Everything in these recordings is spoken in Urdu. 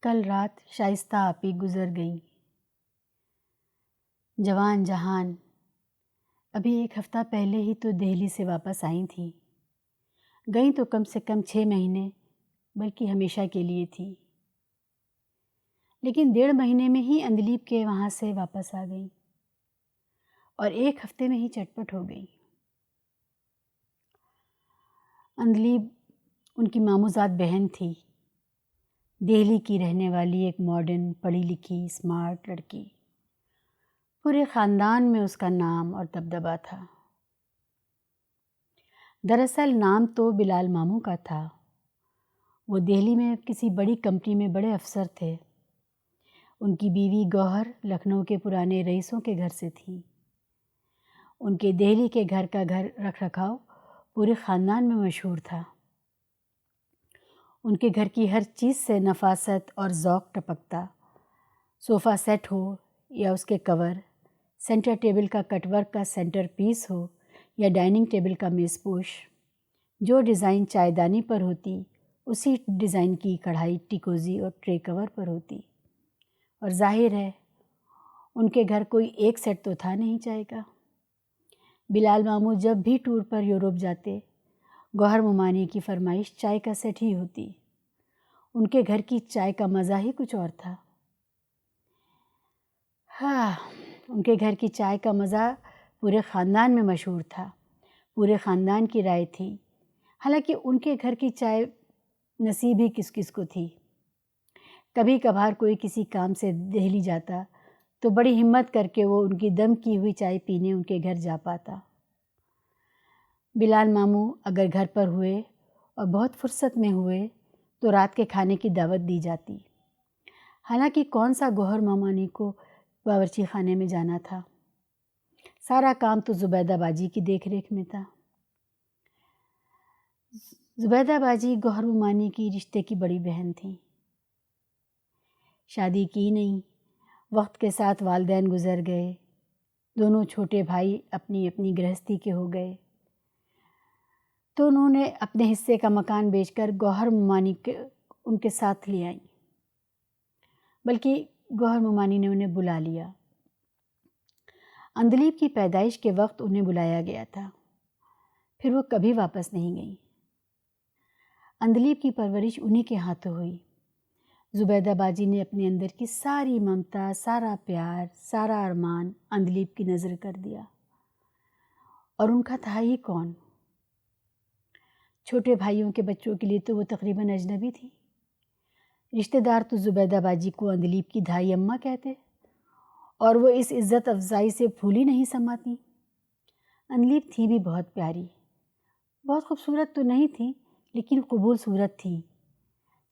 کل رات شائستہ آپی گزر گئیں۔ جوان جہان ابھی ایک ہفتہ پہلے ہی تو دہلی سے واپس آئی تھیں۔ گئیں تو کم سے کم 6 مہینے بلکہ ہمیشہ کے لیے تھی، لیکن 1.5 مہینے میں ہی اندلیب کے وہاں سے واپس آ گئیں اور 1 ہفتے میں ہی چٹپٹ ہو گئیں۔ اندلیب ان کی ماموزاد بہن تھی، دہلی کی رہنے والی ایک ماڈرن پڑھی لکھی اسمارٹ لڑکی۔ پورے خاندان میں اس کا نام اور دبدبہ تھا۔ دراصل نام تو بلال ماموں کا تھا۔ وہ دہلی میں کسی بڑی کمپنی میں بڑے افسر تھے۔ ان کی بیوی گوہر لکھنؤ کے پرانے رئیسوں کے گھر سے تھی۔ ان کے دہلی کے گھر کا رکھ رکھاؤ پورے خاندان میں مشہور تھا۔ ان کے گھر کی ہر چیز سے نفاست اور ذوق ٹپکتا، صوفہ سیٹ ہو یا اس کے کور، سینٹر ٹیبل کا کٹ ورک کا سینٹر پیس ہو یا ڈائننگ ٹیبل کا میز پوش، جو ڈیزائن چائے دانی پر ہوتی اسی ڈیزائن کی کڑھائی ٹیکوزی اور ٹرے کور پر ہوتی۔ اور ظاہر ہے ان کے گھر کوئی ایک سیٹ تو تھا نہیں چائے کا۔ بلال ماموں جب بھی ٹور پر یورپ جاتے، گوہر ممانی کی فرمائش چائے کا سیٹ ہی ہوتی۔ ان کے گھر کی چائے کا مزہ ہی کچھ اور تھا۔ ان کے گھر کی چائے کا مزہ پورے خاندان میں مشہور تھا، پورے خاندان کی رائے تھی۔ حالانکہ ان کے گھر کی چائے نصیب ہی کس کس کو تھی۔ کبھی کبھار کوئی کسی کام سے دہلی جاتا تو بڑی ہمت کر کے وہ ان کی دم کی ہوئی چائے پینے ان کے گھر جا پاتا۔ بلال ماموں اگر گھر پر ہوئے اور بہت فرصت میں ہوئے تو رات کے کھانے کی دعوت دی جاتی۔ حالانکہ کون سا گوہر مامانی کو باورچی خانے میں جانا تھا، سارا کام تو زبیدہ باجی کی دیکھ ریکھ میں تھا۔ زبیدہ باجی گوہر ممانی کی رشتے کی بڑی بہن تھیں۔ شادی کی نہیں، وقت کے ساتھ والدین گزر گئے، دونوں چھوٹے بھائی اپنی اپنی گرہستی کے ہو گئے، تو انہوں نے اپنے حصے کا مکان بیچ کر گوہر ممانی ان کے ساتھ لے آئیں، بلکہ گوہر ممانی نے انہیں بلا لیا۔ اندلیب کی پیدائش کے وقت انہیں بلایا گیا تھا، پھر وہ کبھی واپس نہیں گئیں۔ اندلیب کی پرورش انہی کے ہاتھوں ہوئی۔ زبیدہ باجی نے اپنے اندر کی ساری ممتا، سارا پیار، سارا ارمان اندلیب کی نظر کر دیا، اور ان کا تھا ہی کون؟ چھوٹے بھائیوں کے بچوں کے لیے تو وہ تقریباً اجنبی تھی۔ رشتہ دار تو زبیدہ باجی کو اندلیب کی دھائی اماں کہتے، اور وہ اس عزت افزائی سے پھول ہی نہیں سماتی۔ اندلیب تھی بھی بہت پیاری، بہت خوبصورت تو نہیں تھی لیکن قبول صورت تھی۔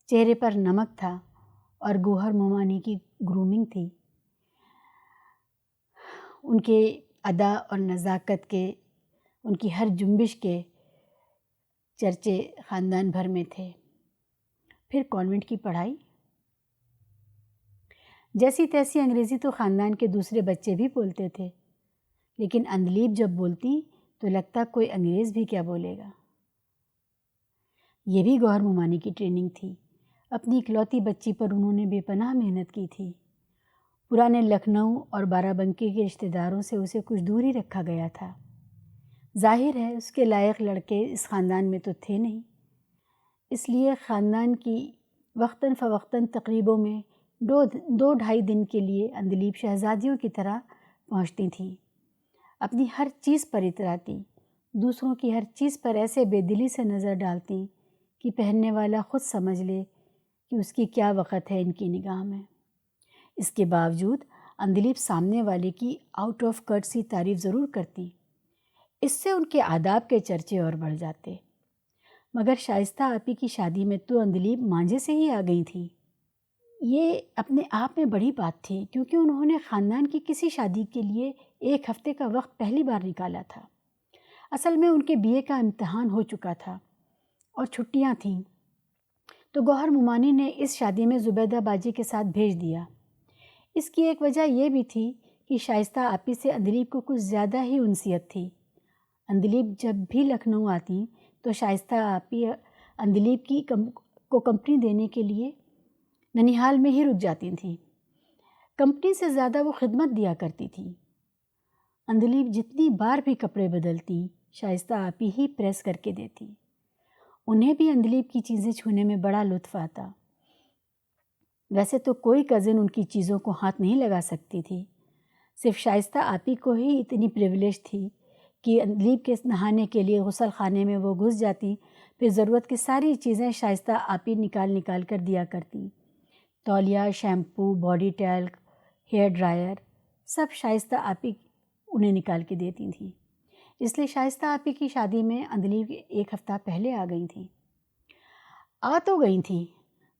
چہرے پر نمک تھا اور گوہر ممانی کی گرومنگ تھی۔ ان کے ادا اور نزاکت کے، ان کی ہر جنبش کے چرچے خاندان بھر میں تھے۔ پھر کانوینٹ کی پڑھائی، جیسی تیسی انگریزی تو خاندان کے دوسرے بچے بھی بولتے تھے، لیکن اندلیب جب بولتی تو لگتا کوئی انگریز بھی کیا بولے گا۔ یہ بھی گوہر ممانی کی ٹریننگ تھی۔ اپنی اکلوتی بچی پر انہوں نے بے پناہ محنت کی تھی۔ پرانے لکھنؤ اور بارہ بنکی کے رشتہ داروں سے اسے کچھ دور ہی رکھا گیا تھا۔ ظاہر ہے اس کے لائق لڑکے اس خاندان میں تو تھے نہیں، اس لیے خاندان کی وقتاً فوقتاً تقریبوں میں 2-2.5 دن کے لیے اندلیب شہزادیوں کی طرح پہنچتی تھیں، اپنی ہر چیز پر اتراتی، دوسروں کی ہر چیز پر ایسے بے دلی سے نظر ڈالتی کہ پہننے والا خود سمجھ لے کہ اس کی کیا وقت ہے ان کی نگاہ میں۔ اس کے باوجود اندلیب سامنے والے کی آؤٹ آف کرٹسی تعریف ضرور کرتی، اس سے ان کے آداب کے چرچے اور بڑھ جاتے۔ مگر شائستہ آپی کی شادی میں تو اندلیب مانجھے سے ہی آ گئی تھی۔ یہ اپنے آپ میں بڑی بات تھی، کیونکہ انہوں نے خاندان کی کسی شادی کے لیے 1 ہفتے کا وقت پہلی بار نکالا تھا۔ اصل میں ان کے BA کا امتحان ہو چکا تھا اور چھٹیاں تھیں، تو گوہر ممانی نے اس شادی میں زبیدہ باجی کے ساتھ بھیج دیا۔ اس کی ایک وجہ یہ بھی تھی کہ شائستہ آپی سے اندلیب کو کچھ زیادہ ہی انسیت تھی۔ اندلیب جب بھی لکھنؤ آتی تو شائستہ آپی اندلیب کو کمپنی دینے کے لیے ننیہال میں ہی رک جاتی تھیں۔ کمپنی سے زیادہ وہ خدمت دیا کرتی تھی۔ اندلیب جتنی بار بھی کپڑے بدلتی شائستہ آپی ہی پریس کر کے دیتی۔ انہیں بھی اندلیب کی چیزیں چھونے میں بڑا لطف آتا۔ ویسے تو کوئی کزن ان کی چیزوں کو ہاتھ نہیں لگا سکتی تھی، صرف شائستہ آپی کو ہی اتنی پریولیج تھی کہ اندلیب کے نہانے کے لیے غسل خانے میں وہ گھس جاتی، پھر ضرورت کی ساری چیزیں شائستہ آپی نکال کر دیا کرتی۔ تولیہ، shampoo, body talc, hair dryer, سب شائستہ آپی انہیں نکال کے دیتی تھیں۔ اس لیے شائستہ آپی کی شادی میں اندلیب 1 ہفتہ پہلے آ گئی تھیں۔ آ تو گئی تھیں،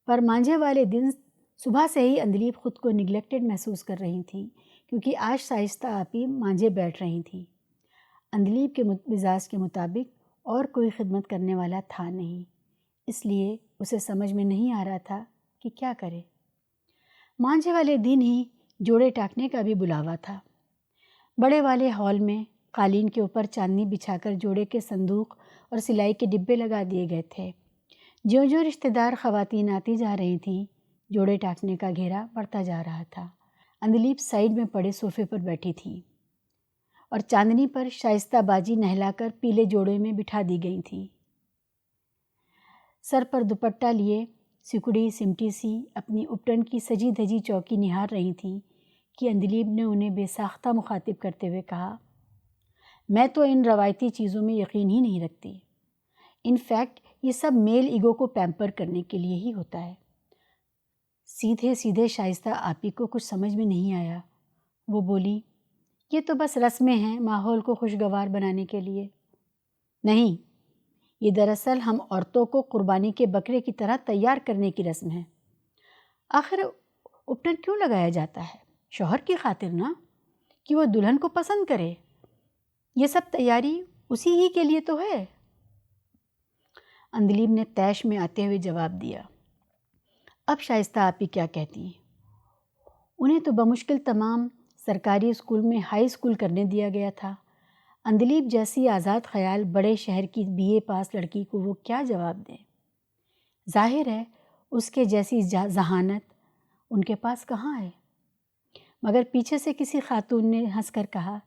پر مانجھے والے دن صبح سے ہی اندلیب خود کو نگلیکٹڈ محسوس کر رہی تھیں، کیونکہ آج شائستہ آپی مانجھے بیٹھ رہی تھیں۔ اندلیب کے مزاج کے مطابق اور کوئی خدمت کرنے والا تھا نہیں، اس لیے اسے سمجھ میں نہیں آ رہا تھا کہ کیا کرے۔ مانجھے والے دن ہی جوڑے ٹاکنے کا بھی بلاوا تھا۔ بڑے والے ہال میں قالین کے اوپر چاندنی بچھا کر جوڑے کے صندوق اور سلائی کے ڈبے لگا دیے گئے تھے۔ جو رشتہ دار خواتین آتی جا رہی تھیں، جوڑے ٹاکنے کا گھیرا بڑھتا جا رہا تھا۔ اندلیب سائیڈ میں پڑے صوفے پر بیٹھی تھی اور چاندنی پر شائستہ باجی نہلا کر پیلے جوڑے میں بٹھا دی گئی تھی۔ سر پر دوپٹہ لیے سکڑی سمٹی سی اپنی اپٹن کی سجی دھجی چوکی نہار رہی تھیں کہ اندلیب نے انہیں بے ساختہ مخاطب کرتے ہوئے کہا، میں تو ان روایتی چیزوں میں یقین ہی نہیں رکھتی۔ ان فیکٹ یہ سب میل ایگو کو پیمپر کرنے کے لیے ہی ہوتا ہے۔ سیدھے شائستہ آپی کو کچھ سمجھ میں نہیں آیا۔ وہ بولی، یہ تو بس رسمیں ہیں ماحول کو خوشگوار بنانے کے لیے۔ نہیں، یہ دراصل ہم عورتوں کو قربانی کے بکرے کی طرح تیار کرنے کی رسم ہے۔ آخر اپٹن کیوں لگایا جاتا ہے؟ شوہر کی خاطر نا، کہ وہ دلہن کو پسند کرے۔ یہ سب تیاری اسی ہی کے لیے تو ہے۔ اندلیب نے طیش میں آتے ہوئے جواب دیا۔ اب شائستہ آپی کیا کہتی؟ انہیں تو بمشکل تمام سرکاری اسکول میں ہائی اسکول کرنے دیا گیا تھا۔ اندلیب جیسی آزاد خیال بڑے شہر کی BA پاس لڑکی کو وہ کیا جواب دیں؟ ظاہر ہے اس کے جیسی ذہانت ان کے پاس کہاں ہے؟ مگر پیچھے سے کسی خاتون نے ہنس کر کہا،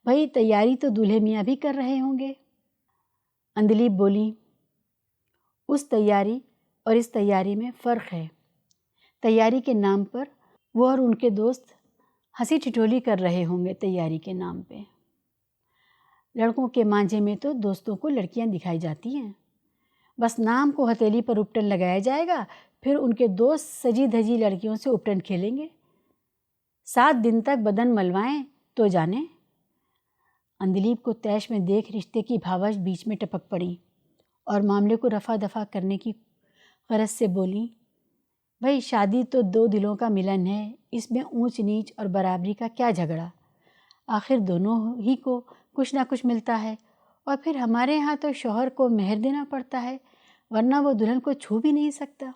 بھئی تیاری تو دولہے میاں بھی کر رہے ہوں گے۔ اندلیب بولی، اس تیاری اور اس تیاری میں فرق ہے۔ تیاری کے نام پر وہ اور ان کے دوست ہنسی ٹھٹولی کر رہے ہوں گے تیاری کے نام پہ۔ لڑکوں کے مانجھے میں تو دوستوں کو لڑکیاں دکھائی جاتی ہیں، بس نام کو ہتھیلی پر اپٹن لگایا جائے گا، پھر ان کے دوست سجی دھجی لڑکیوں سے اپٹن کھیلیں گے۔ 7 دن تک بدن ملوائیں تو جانیں۔ اندلیب کو طیش میں دیکھ رشتے کی بھاوش بیچ میں ٹپک پڑی اور معاملے کو رفع دفع کرنے کی غرض سے بولی، بھئی شادی تو 2 دلوں کا ملن ہے، اس میں اونچ نیچ اور برابری کا کیا جھگڑا؟ آخر دونوں ہی کو کچھ نہ کچھ ملتا ہے، اور پھر ہمارے ہاں تو شوہر کو مہر دینا پڑتا ہے، ورنہ وہ دلہن کو چھو بھی نہیں سکتا۔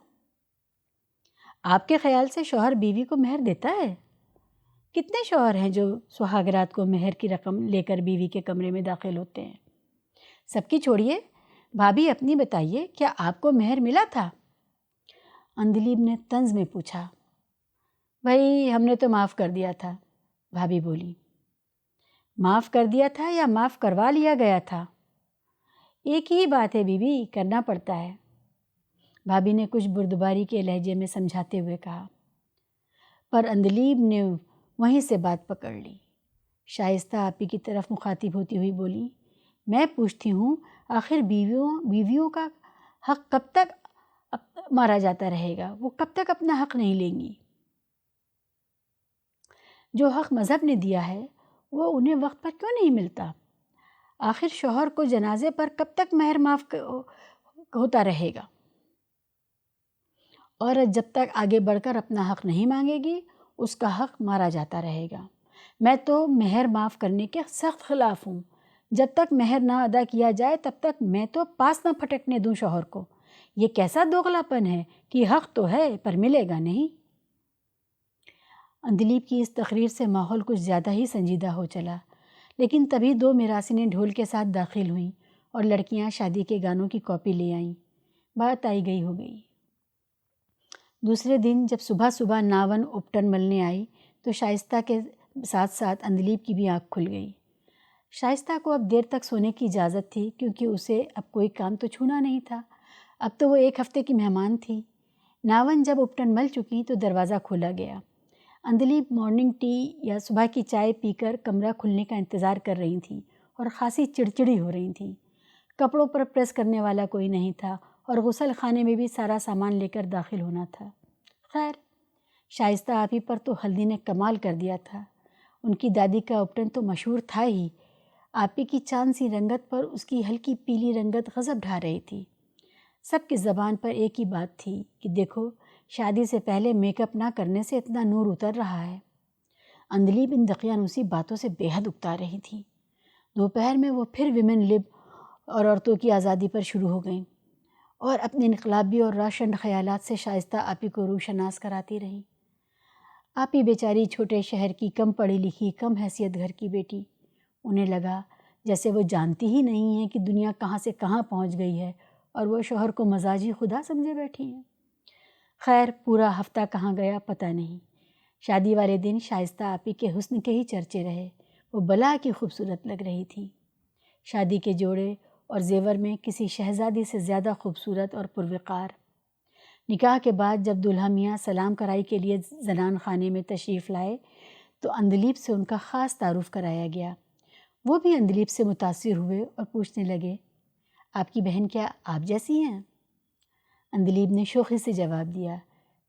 آپ کے خیال سے شوہر بیوی کو مہر دیتا ہے؟ کتنے شوہر ہیں جو سہاگرات کو مہر کی رقم لے کر بیوی کے کمرے میں داخل ہوتے ہیں؟ سب کی چھوڑیے، بھابھی اپنی بتائیے، کیا آپ کو مہر ملا تھا؟ اندلیب نے طنز میں پوچھا۔ بھائی ہم نے تو معاف کر دیا تھا، بھابھی بولی۔ معاف کر دیا تھا یا معاف کروا لیا گیا تھا؟ ایک ہی بات ہے بیوی، کرنا پڑتا ہے، بھابھی نے کچھ بردباری کے لہجے میں سمجھاتے ہوئے کہا۔ پر اندلیب نے وہیں سے بات پکڑ لی۔ شائستہ آپی کی طرف مخاطب ہوتی ہوئی بولی، میں پوچھتی ہوں، آخر بیویوں کا حق کب تک مارا جاتا رہے گا؟ وہ کب تک اپنا حق نہیں لیں گی؟ جو حق مذہب نے دیا ہے وہ انہیں وقت پر کیوں نہیں ملتا؟ آخر شوہر کو جنازے پر کب تک مہر معاف ہوتا رہے گا؟ عورت جب تک آگے بڑھ کر اپنا حق نہیں مانگے گی، اس کا حق مارا جاتا رہے گا۔ میں تو مہر معاف کرنے کے سخت خلاف ہوں۔ جب تک مہر نہ ادا کیا جائے تب تک میں تو پاس نہ پھٹکنے دوں شوہر کو۔ یہ کیسا دوغلاپن ہے کہ حق تو ہے پر ملے گا نہیں۔ اندلیب کی اس تقریر سے ماحول کچھ زیادہ ہی سنجیدہ ہو چلا، لیکن تبھی 2 میراسینیں ڈھول کے ساتھ داخل ہوئیں اور لڑکیاں شادی کے گانوں کی کاپی لے آئیں۔ بات آئی گئی ہو گئی۔ دوسرے دن جب صبح صبح ناون اپٹن ملنے آئی تو شائستہ کے ساتھ ساتھ اندلیب کی بھی آنکھ کھل گئی۔ شائستہ کو اب دیر تک سونے کی اجازت تھی کیونکہ اسے اب کوئی کام تو چھونا نہیں تھا، اب تو وہ 1 ہفتے کی مہمان تھی۔ ناون جب اپٹن مل چکی تو دروازہ کھولا گیا۔ اندلیب مارننگ ٹی یا صبح کی چائے پی کر کمرہ کھلنے کا انتظار کر رہی تھیں اور خاصی چڑچڑی ہو رہی تھیں۔ کپڑوں پر پریس کرنے والا کوئی نہیں تھا اور غسل خانے میں بھی سارا سامان لے کر داخل ہونا تھا۔ خیر، شائستہ آپی پر تو ہلدی نے کمال کر دیا تھا۔ ان کی دادی کا اپٹن تو مشہور تھا ہی، آپی کی چاند سی رنگت پر اس کی ہلکی پیلی رنگت غضب ڈھا رہی تھی۔ سب کی زبان پر ایک ہی بات تھی کہ دیکھو، شادی سے پہلے میک اپ نہ کرنے سے اتنا نور اتر رہا ہے۔ اندلیب ان دقیانوسی باتوں سے بے حد اکتا رہی تھی۔ دوپہر میں وہ پھر ویمن لب اور عورتوں کی آزادی پر شروع ہو گئیں اور اپنے انقلابی اور روشن خیالات سے شائستہ آپی کو روشناس کراتی رہیں۔ آپی بیچاری چھوٹے شہر کی کم پڑھی لکھی کم حیثیت گھر کی بیٹی، انہیں لگا جیسے وہ جانتی ہی نہیں ہے کہ دنیا کہاں سے کہاں پہنچ گئی ہے اور وہ شوہر کو مزاجی خدا سمجھے بیٹھی ہیں۔ خیر، پورا ہفتہ کہاں گیا پتہ نہیں۔ شادی والے دن شائستہ آپی کے حسن کے ہی چرچے رہے، وہ بلا کی خوبصورت لگ رہی تھی۔ شادی کے جوڑے اور زیور میں کسی شہزادی سے زیادہ خوبصورت اور پروقار۔ نکاح کے بعد جب دولہا میاں سلام کرائی کے لیے زنان خانے میں تشریف لائے تو اندلیب سے ان کا خاص تعارف کرایا گیا۔ وہ بھی اندلیب سے متاثر ہوئے اور پوچھنے لگے، آپ کی بہن کیا آپ جیسی ہیں؟ اندلیب نے شوخی سے جواب دیا،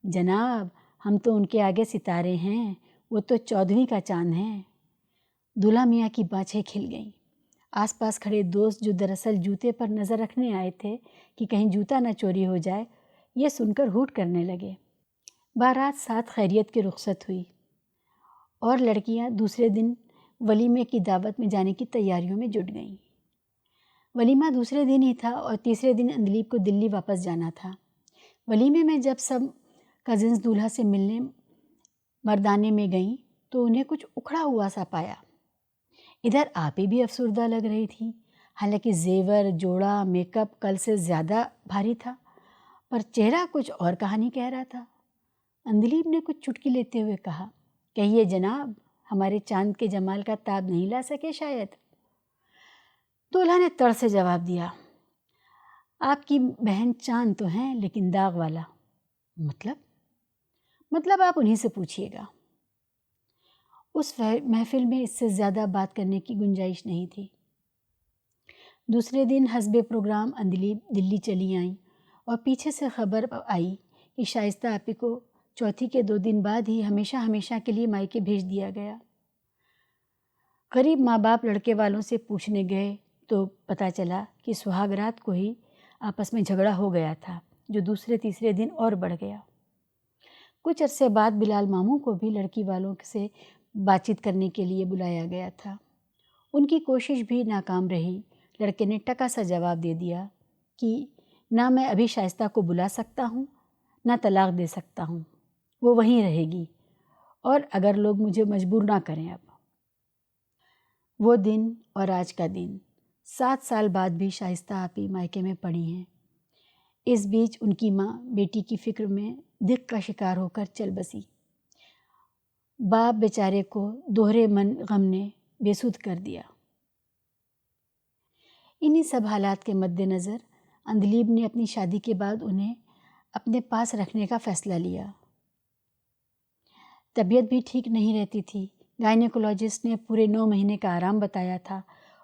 جناب ہم تو ان کے آگے ستارے ہیں، وہ تو 14ویں کا چاند ہیں۔ دولہا میاں کی بانچیں کھل گئیں۔ آس پاس کھڑے دوست جو دراصل جوتے پر نظر رکھنے آئے تھے کہ کہیں جوتا نہ چوری ہو جائے، یہ سن کر ہوٹ کرنے لگے۔ بارات ساتھ خیریت کی رخصت ہوئی اور لڑکیاں دوسرے دن ولیمے کی دعوت میں جانے کی تیاریوں میں جٹ گئیں۔ ولیمہ دوسرے دن ہی تھا اور تیسرے دن اندلیب کو دلی واپس جانا تھا۔ ولیمے میں جب سب کزنز دولہا سے ملنے مردانے میں گئیں تو انہیں کچھ اکھڑا ہوا سا پایا۔ ادھر آپی بھی افسردہ لگ رہی تھی، حالانکہ زیور، جوڑا، میک اپ کل سے زیادہ بھاری تھا، پر چہرہ کچھ اور کہانی کہہ رہا تھا۔ اندلیب نے کچھ چٹکی لیتے ہوئے کہا، کہیے جناب، ہمارے چاند کے جمال کا تاب نہیں لا سکے شاید؟ دولہا نے تڑ سے جواب دیا، آپ کی بہن چاند تو ہیں لیکن داغ والا۔ مطلب آپ انہی سے پوچھیے گا۔ اس محفل میں اس سے زیادہ بات کرنے کی گنجائش نہیں تھی۔ دوسرے دن حسب پروگرام اندلیب دلی چلی آئیں اور پیچھے سے خبر آئی کہ شائستہ آپی کو چوتھی کے 2 دن بعد ہی ہمیشہ ہمیشہ کے لیے مائکے بھیج دیا گیا۔ قریب ماں باپ لڑکے والوں سے پوچھنے گئے تو پتہ چلا کہ سہاگ رات کو ہی آپس میں جھگڑا ہو گیا تھا، جو دوسرے تیسرے دن اور بڑھ گیا۔ کچھ عرصے بعد بلال ماموں کو بھی لڑکی والوں سے بات چیت کرنے کے لیے بلایا گیا تھا۔ ان کی کوشش بھی ناکام رہی۔ لڑکے نے ٹکا سا جواب دے دیا کہ نہ میں ابھی شائستہ کو بلا سکتا ہوں، نہ طلاق دے سکتا ہوں، وہ وہیں رہے گی، اور اگر لوگ مجھے مجبور نہ کریں۔ اب وہ دن اور آج کا دن، 7 سال بعد بھی شائستہ آپی مائکے میں پڑی ہیں۔ اس بیچ ان کی ماں بیٹی کی فکر میں دق کا شکار ہو کر چل بسی۔ باپ بیچارے کو دوہرے غم نے بے سود کر دیا۔ انہی سب حالات کے مد نظر اندلیب نے اپنی شادی کے بعد انہیں اپنے پاس رکھنے کا فیصلہ لیا۔ طبیعت بھی ٹھیک نہیں رہتی تھی۔ گائنیکولوجسٹ نے پورے 9 مہینے کا آرام بتایا تھا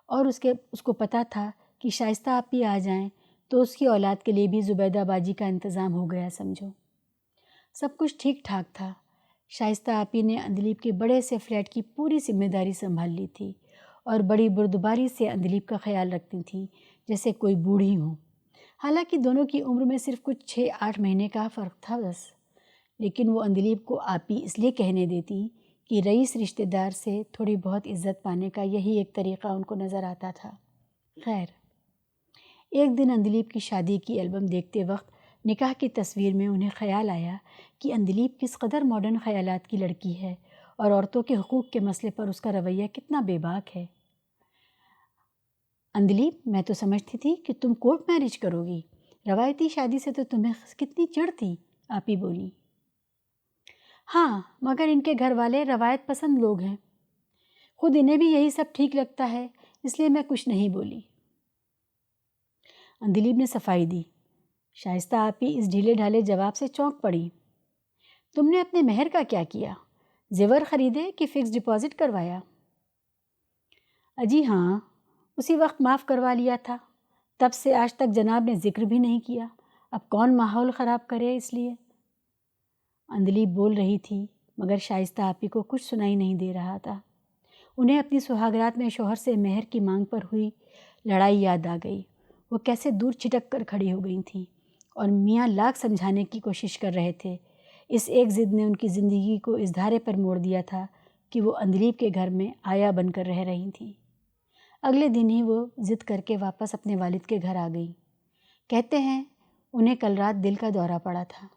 اور اس کو پتہ تھا کہ شائستہ آپی آ جائیں تو اس کی اولاد کے لیے بھی زبیدہ باجی کا انتظام ہو گیا سمجھو۔ سب کچھ ٹھیک ٹھاک تھا۔ شائستہ آپی نے اندلیب کے بڑے سے فلیٹ کی پوری ذمہ داری سنبھال لی تھی اور بڑی بردباری سے اندلیب کا خیال رکھتی تھیں جیسے کوئی بوڑھی ہوں۔ حالانکہ دونوں کی عمر میں صرف کچھ 6-8 مہینے کا فرق تھا بس، لیکن وہ اندلیب کو آپی اس لیے کہنے دیتی کہ رئیس رشتہ دار سے تھوڑی بہت عزت پانے کا یہی ایک طریقہ ان کو نظر آتا تھا۔ خیر، ایک دن اندلیب کی شادی کی البم دیکھتے وقت نکاح کی تصویر میں انہیں خیال آیا کہ اندلیب کس قدر ماڈرن خیالات کی لڑکی ہے اور عورتوں کے حقوق کے مسئلے پر اس کا رویہ کتنا بے باک ہے۔ اندلیب، میں تو سمجھتی تھی کہ تم کورٹ میرج کرو گی، روایتی شادی سے تو تمہیں کتنی چڑھ تھی، آپی بولی۔ ہاں، مگر ان کے گھر والے روایت پسند لوگ ہیں، خود انہیں بھی یہی سب ٹھیک لگتا ہے، اس لیے میں کچھ نہیں بولی۔ اندلیب نے صفائی دی۔ شائستہ آپی اس ڈھیلے ڈھالے جواب سے چونک پڑی۔ تم نے اپنے مہر کا کیا کیا؟ زیور خریدے کہ فکس ڈپازٹ کروایا؟ اجی ہاں، اسی وقت معاف کروا لیا تھا، تب سے آج تک جناب نے ذکر بھی نہیں کیا، اب کون ماحول خراب کرے اس لیے۔ اندلیب بول رہی تھی مگر شائستہ آپی کو کچھ سنائی نہیں دے رہا تھا۔ انہیں اپنی سہاگرات میں شوہر سے مہر کی مانگ پر ہوئی لڑائی یاد آ گئی۔ وہ کیسے دور چھٹک کر کھڑی ہو گئی تھیں اور میاں لاکھ سمجھانے کی کوشش کر رہے تھے۔ اس ایک ضد نے ان کی زندگی کو اس دھارے پر موڑ دیا تھا کہ وہ اندلیب کے گھر میں آیا بن کر رہ رہی تھیں۔ اگلے دن ہی وہ ضد کر کے واپس اپنے والد کے گھر آ گئی۔ کہتے ہیں انہیں کل رات دل کا دورہ پڑا تھا۔